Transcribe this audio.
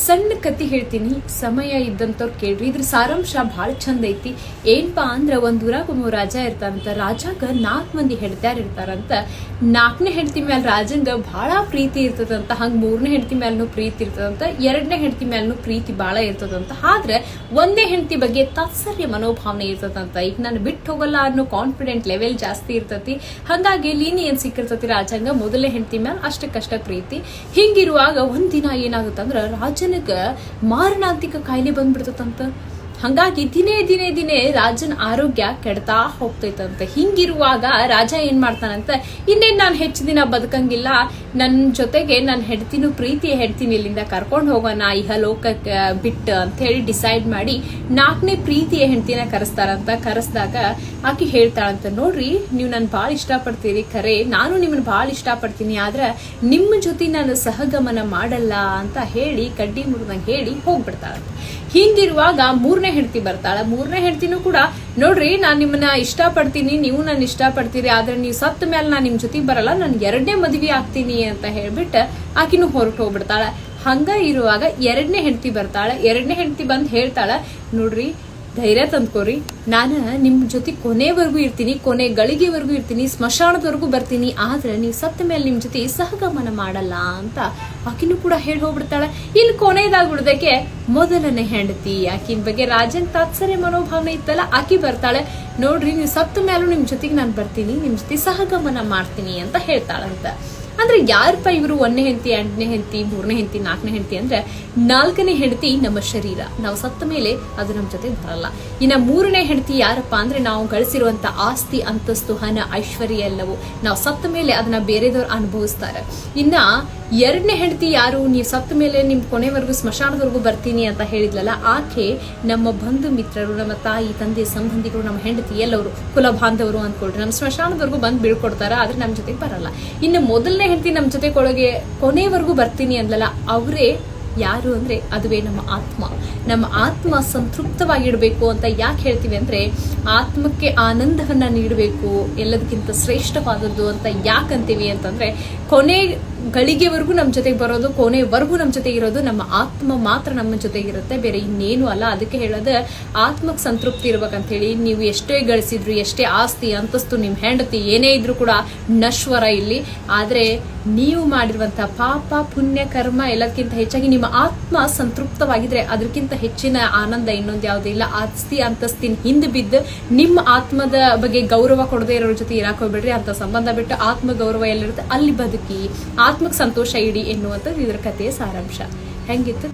ಸಣ್ಣ ಕತಿ ಹೇಳ್ತೀನಿ, ಸಮಯ ಇದ್ದಂತವ್ರು ಕೇಳ್ರಿ. ಇದ್ರ ಸಾರಾಂಶ ಬಹಳ ಚಂದ ಐತಿ. ಏನಪ್ಪಾ ಅಂದ್ರ ಒಂದ್ ಊರಾಗ ಒಬ್ಬ ರಾಜ ಇರ್ತಾರಂತ. ರಾಜಾಗ 4 ಮಂದಿ ಹೆಂಡತಿಯಾರ್ ಇರ್ತಾರಂತ. 4ನೇ ಹೆಂಡತಿ ಮ್ಯಾಲ ರಾಜಂಗ ಬಹಳ ಪ್ರೀತಿ ಇರ್ತದಂತ. ಹಂಗ 3ನೇ ಹೆಂಡತಿ ಮ್ಯಾಲೂ ಪ್ರೀತಿ ಇರ್ತದಂತ. 2ನೇ ಹೆಂಡತಿ ಮ್ಯಾಲೂ ಪ್ರೀತಿ ಬಹಳ ಇರ್ತದಂತ. ಆದ್ರೆ 1ನೇ ಹೆಂಡತಿ ಬಗ್ಗೆ ತಾತ್ಸರ್ಯ ಮನೋಭಾವನೆ ಇರ್ತದಂತ. ಈಗ ನಾನು ಬಿಟ್ಟು ಹೋಗಲ್ಲ ಅನ್ನೋ ಕಾನ್ಫಿಡೆಂಟ್ ಲೆವೆಲ್ ಜಾಸ್ತಿ ಇರ್ತತಿ. ಹಂಗಾಗಿ ಲೀನಿಯನ್ ಸಿಕ್ಕಿರ್ತತಿ ರಾಜಂಗ 1ನೇ ಹೆಂಡತಿ ಮ್ಯಾಲ ಅಷ್ಟಕ್ಕಷ್ಟ ಪ್ರೀತಿ. ಹಿಂಗಿರುವಾಗ ಒಂದಿನ ಏನಾಗುತ್ತಂದ್ರ ರಾಜನಿಗ ಮಾರಣಾಂತಿಕ ಕಾಯಿಲೆ ಬಂದ್ಬಿಡ್ತದಂತ. ಹಂಗಾಗಿ ದಿನೇ ದಿನೇ ದಿನೇ ರಾಜನ ಆರೋಗ್ಯ ಕೆಡ್ತಾ ಹೋಗ್ತೈತಂತ. ಹಿಂಗಿರುವಾಗ ರಾಜ ಏನ್ ಮಾಡ್ತಾನಂತ, ಇನ್ನೇನ್ ನಾನು ಹೆಚ್ಚು ದಿನ ಬದುಕಂಗಿಲ್ಲ, ನನ್ ಜೊತೆಗೆ ನನ್ನ ಹೆಂಡತಿನೂ ಪ್ರೀತಿಯ ಹೆಂಡತಿನ ಇಲ್ಲಿಂದ ಕರ್ಕೊಂಡು ಹೋಗೋಣ ಇಹಲೋಕಕ್ಕೆ ಬಿಟ್ಟು ಅಂತ ಹೇಳಿ ಡಿಸೈಡ್ ಮಾಡಿ 4ನೇ ಪ್ರೀತಿಯ ಹೆಂಡತಿನ ಕರೆಸ್ತಾರಂತ. ಕರೆಸ್ದಾಗ ಆಕಿ ಹೇಳ್ತಾಳಂತ, ನೋಡ್ರಿ ನೀವು ನನ್ ಬಾಳ ಇಷ್ಟಪಡ್ತೀರಿ, ಖರೆ ನಾನು ನಿಮ್ಮನ್ನ ಬಾಳ ಇಷ್ಟಪಡ್ತೀನಿ, ಆದ್ರೆ ನಿಮ್ಮ ಜೊತೆ ನಾನು ಸಹಗಮನ ಮಾಡಲ್ಲ ಅಂತ ಹೇಳಿ ಕಡ್ಡಿ ಮುರಿದಂಗೆ ಹೇಳಿ ಹೋಗ್ಬಿಡ್ತಾಳಂತ. ಹಿಂಗಿರುವಾಗ 3ನೇ ಹೆಂಡತಿ ಬರ್ತಾಳ. 3ನೇ ಹೆಂಡತಿನೂ ಕೂಡ, ನೋಡ್ರಿ ನಾನ್ ನಿಮ್ಮನ್ನ ಇಷ್ಟಪಡ್ತೀನಿ, ನೀವು ನನ್ನ ಇಷ್ಟಪಡ್ತೀರಿ, ಆದ್ರೆ ನೀವು ಸತ್ತ ಮೇಲೆ ನಾನ್ ನಿಮ್ ಜೊತೆಗೆ ಬರಲ್ಲ, ನಾನು 2ನೇ ಮದ್ವಿ ಆಗ್ತೀನಿ ಅಂತ ಹೇಳ್ಬಿಟ್ಟು ಆಕಿನೂ ಹೊರಟು ಹೋಗ್ಬಿಡ್ತಾಳ. ಹಂಗ ಇರುವಾಗ 2ನೇ ಹೆಂಡತಿ ಬರ್ತಾಳ. 2ನೇ ಹೆಂಡತಿ ಬಂದ್ ಹೇಳ್ತಾಳ, ನೋಡ್ರಿ ಧೈರ್ಯ ತಂದ್ಕೋರಿ, ನಾನು ನಿಮ್ ಜೊತೆ ಕೊನೆವರೆಗೂ ಇರ್ತೀನಿ, ಕೊನೆ ಗಳಿಗೆವರೆಗೂ ಇರ್ತೀನಿ, ಸ್ಮಶಾನದವರೆಗೂ ಬರ್ತೀನಿ, ಆದ್ರೆ ನೀವು ಸತ್ತ ಮೇಲೆ ನಿಮ್ ಜೊತೆ ಸಹಗಮನ ಮಾಡಲ್ಲ ಅಂತ ಆಕಿನೂ ಕೂಡ ಹೇಳಿ ಹೋಗ್ಬಿಡ್ತಾಳೆ. ಇಲ್ಲಿ ಕೊನೆಯದಾಗ್ಬಿಡ್ದಕ್ಕೆ 1ನೇ ಹೆಂಡತಿ, ಆಕಿನ ಬಗ್ಗೆ ರಾಜನ್ ತಾತ್ಸರ್ಯ ಮನೋಭಾವನೆ ಇತ್ತಲ್ಲ, ಆಕಿ ಬರ್ತಾಳೆ, ನೋಡ್ರಿ ನೀವು ಸತ್ತ ಮೇಲೂ ನಿಮ್ ಜೊತೆಗೆ ನಾನು ಬರ್ತೀನಿ, ನಿಮ್ ಜೊತೆ ಸಹಗಮನ ಮಾಡ್ತೀನಿ ಅಂತ ಹೇಳ್ತಾಳಂತ. ಅಂದ್ರೆ ಯಾರಪ್ಪ ಇವರು 1ನೇ ಹೆಂಡತಿ, 2ನೇ ಹೆಂಡತಿ, 3ನೇ ಹೆಂಡತಿ, 4ನೇ ಹೆಂಡತಿ ಅಂದ್ರೆ 4ನೇ ಹೆಂಡತಿ ನಮ್ಮ ಶರೀರ, ನಾವು ಸತ್ತ ಮೇಲೆ ಅದು ನಮ್ಮ ಜೊತೆ ಬರಲ್ಲ. ಇನ್ನ 3ನೇ ಹೆಂಡತಿ ಯಾರಪ್ಪ ಅಂದ್ರೆ ನಾವು ಗಳಿಸಿರುವಂತ ಆಸ್ತಿ, ಅಂತಸ್ತು, ಹಣ, ಐಶ್ವರ್ಯ ಎಲ್ಲವೂ ನಾವು ಸತ್ತ ಮೇಲೆ ಅದನ್ನ ಬೇರೆದವ್ರು ಅನುಭವಿಸ್ತಾರೆ. ಇನ್ನ 2ನೇ ಹೆಂಡತಿ ಯಾರು, ನೀವು ಸತ್ತ ಮೇಲೆ ನಿಮ್ ಕೊನೆವರೆಗೂ ಸ್ಮಶಾನದವರೆಗೂ ಬರ್ತೀನಿ ಅಂತ ಹೇಳಿದ್ಲಲ್ಲ, ಆಕೆ ನಮ್ಮ ಬಂಧು ಮಿತ್ರರು, ನಮ್ಮ ತಾಯಿ ತಂದೆ ಸಂಬಂಧಿಗಳು, ನಮ್ಮ ಹೆಂಡತಿ ಎಲ್ಲವರು ಕುಲ ಬಾಂಧವರು ಅಂದ್ಕೊಳ್ರಿ, ನಮ್ಮ ಸ್ಮಶಾನದವರೆಗೂ ಬಂದು ಬೀಳ್ಕೊಡ್ತಾರ, ಆದ್ರೆ ನಮ್ ಜೊತೆಗೆ ಬರಲ್ಲ. ಇನ್ನು 1ನೇ ಹೆಂಡತಿ ನಮ್ಮ ಜೊತೆ ಕೊನೆವರೆಗೂ ಬರ್ತೀನಿ ಅಂದ್ಲಲ್ಲ, ಅವರೇ ಯಾರು ಅಂದ್ರೆ ಅದುವೇ ನಮ್ಮ ಆತ್ಮ. ನಮ್ಮ ಆತ್ಮ ಸಂತೃಪ್ತವಾಗಿಡ್ಬೇಕು ಅಂತ ಯಾಕೆ ಹೇಳ್ತೀವಿ ಅಂದ್ರೆ, ಆತ್ಮಕ್ಕೆ ಆನಂದವನ್ನ ನೀಡಬೇಕು, ಎಲ್ಲದಕ್ಕಿಂತ ಶ್ರೇಷ್ಠವಾದದ್ದು ಅಂತ ಯಾಕಂತೀವಿ ಅಂತಂದ್ರೆ, ಕೊನೆ ಗಳಿಗೆವರೆಗೂ ನಮ್ಮ ಜೊತೆಗೆ ಬರೋದು, ಕೊನೆವರೆಗೂ ನಮ್ಮ ಜೊತೆ ಇರೋದು ನಮ್ಮ ಆತ್ಮ ಮಾತ್ರ ನಮ್ಮ ಜೊತೆಗಿರುತ್ತೆ, ಬೇರೆ ಇನ್ನೇನು ಅಲ್ಲ. ಅದಕ್ಕೆ ಹೇಳೋದು ಆತ್ಮಕ್ಕೆ ಸಂತೃಪ್ತಿ ಇರ್ಬೇಕಂತ ಹೇಳಿ. ನೀವು ಎಷ್ಟೇ ಗಳಿಸಿದ್ರು, ಎಷ್ಟೇ ಆಸ್ತಿ ಅಂತಸ್ತು, ನಿಮ್ ಹೆಂಡತಿ ಏನೇ ಇದ್ರು ಕೂಡ ನಶ್ವರ ಇಲ್ಲಿ. ಆದ್ರೆ ನೀವು ಮಾಡಿರುವಂತಹ ಪಾಪ ಪುಣ್ಯ ಕರ್ಮ ಎಲ್ಲದಕ್ಕಿಂತ ಹೆಚ್ಚಾಗಿ ನಿಮ್ಮ ಆತ್ಮ ಸಂತೃಪ್ತವಾಗಿದ್ರೆ ಅದಕ್ಕಿಂತ ಹೆಚ್ಚಿನ ಆನಂದ ಇನ್ನೊಂದು ಯಾವುದೂ ಇಲ್ಲ. ಆಸ್ತಿ ಅಂತಸ್ತಿನ ಹಿಂದೆ ಬಿದ್ದು ನಿಮ್ಮ ಆತ್ಮದ ಬಗ್ಗೆ ಗೌರವ ಕೊಡದೆ ಇರೋರ ಜೊತೆ ಇರಾಕ್ ಹೋಗ್ಬೇಡ್ರಿ. ಅಂತ ಸಂಬಂಧ ಬಿಟ್ಟು ಆತ್ಮ ಗೌರವ ಎಲ್ಲಿರುತ್ತೆ ಅಲ್ಲಿ ಬದುಕಿ ಆತ್ಮಕ್ಕೆ ಸಂತೋಷ ಇಡಿ ಎನ್ನುವಂಥದ್ದು ಇದ್ರ ಕಥೆಯ ಸಾರಾಂಶ. ಹೆಂಗಿತ್ತು?